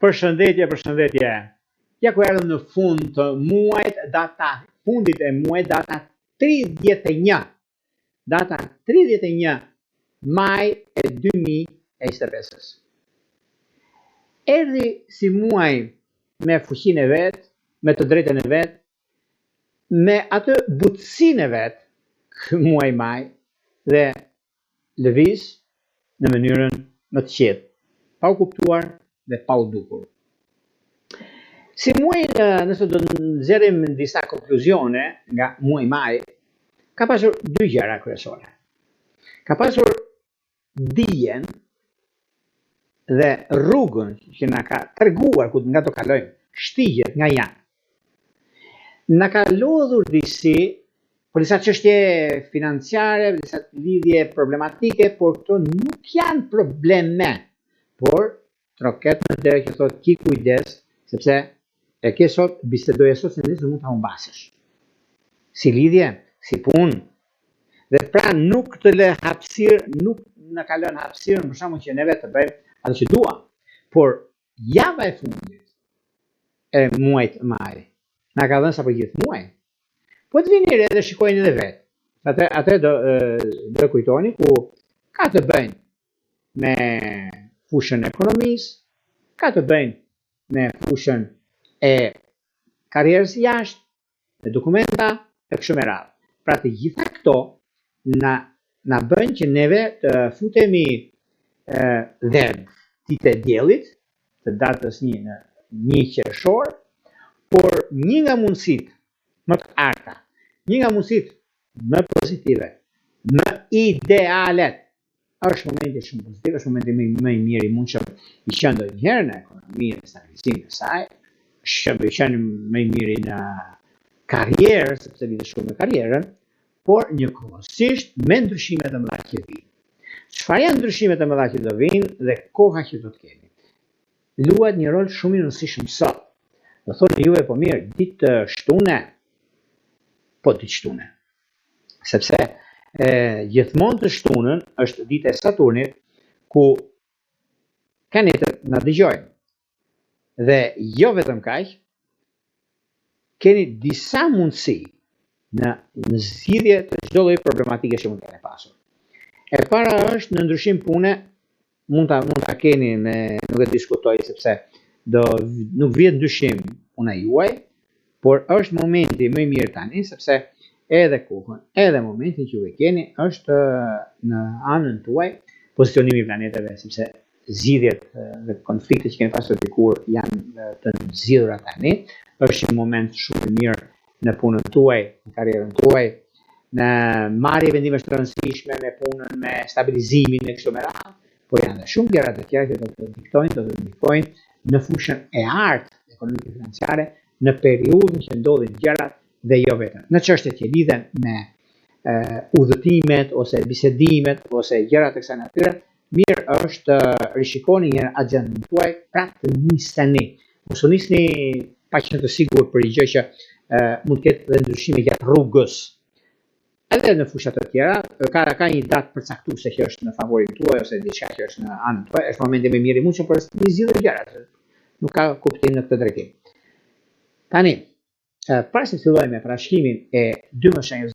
Përshëndetje. Ja ku erdhëm në fund të muajit, fundit e muajit, data 31. Data 31 maj e 2025. Erdhi si muaj me fuqinë e vet, me të drejtën e vet, me atë butësinë e vet, muaj maj, dhe lëviz në mënyrën më të qetë, pa u kuptuar dhe pa u dukur. Si muaj, nëse do nxjerrim disa konkluzione nga muaji maj, ka pasur dy gjëra kryesore. Ka pasur dijen dhe rrugën që na ka treguar ku nga do kalojmë, shtigjet nga janë. Na ka lodhur për disa çështje financiare, për disa lidhje problematike, por këto nuk janë probleme, por troket në derë që thot ki kujdes, sepse e ke sot, bisedoje sot, se nëse mund ta humbasësh. Si lidhje, si punë. Dhe pra nuk të lë hapësirë, nuk na ka lënë hapësirën për shkakun që neve të bëjmë atë që duam. Por java e fundit e muajit maj na ka dhënë sapo gjithë muaj. Po të vini re dhe shikojnë edhe vetë. Atë do kujtoni ku ka të bëjnë me fushën e ekonomisë, ka të bëjnë me fushën e karrierës jashtë, me dokumenta e kështu me radhë. Pra të gjitha këto na bëjnë që neve të futemi dhe ditë e diellit, të datës 1 qershor, por një nga mundësitë më të arta, një nga mundësitë më pozitive, më idealet, është momenti shumë pozitiv, është momenti më i mirë i mundshëm i qenë ndonjëherë në ekonominë dhe stabilizimin e saj, është qenë më i miri në karrierë, sepse lidhet shumë me karrierën, por njëkohësisht me ndryshimet e mëdha që vijnë. Çfarë janë ndryshimet e mëdha që do vinë dhe koha që do të kemi? Luajt një rol shumë i rëndësishëm sot. Do thonë juve po mirë, ditë shtune, po ditë shtune. Sepse gjithmonë të shtunën është ditë e Saturnit, ku kanetët na dëgjojnë. Dhe jo vetëm kaq, keni disa mundësi në zgjidhje të çdo lloji problematike që mund të keni pasur. E para është në ndryshim pune, mund ta keni nuk e diskutoj sepse nuk vjen ndryshim puna juaj, por është momenti më i mirë tani sepse edhe kohën, edhe momentin që ju e keni është në anën tuaj pozicionimi i planeteve, sepse zgjidhjet dhe konfliktet që keni pasur dikur janë të zgjidhura tani. Është një moment shumë i mirë në punën tuaj, në karrierën tuaj, në marrje vendimesh të rëndësishme me punën, me stabilizimin e kështu me radhë, por janë dhe shumë gjëra të tjera që do të diktojnë, do të ndikojnë në fushën e artë ekonomike financiare, në periudhën që ndodhin gjërat dhe jo vetëm. Në çështjet që lidhen me udhëtimet ose bisedimet ose gjërat e kësaj natyre, mirë është të rishikoni një agjendën tuaj, pra të niseni. Mos u nisni pa qenë të sigurt për një gjë që mund të ketë dhe ndryshime gjatë rrugës. Edhe në fushat të tjera, ka një datë përcaktuese që është në favorin tuaj ose diçka që është në anën tuaj, është momenti më i mirë i mundshëm për të zgjidhur gjërat. Nuk ka kuptim në këtë drejtim. Tani, para se të fillojmë me parashkimin e dy më shenjave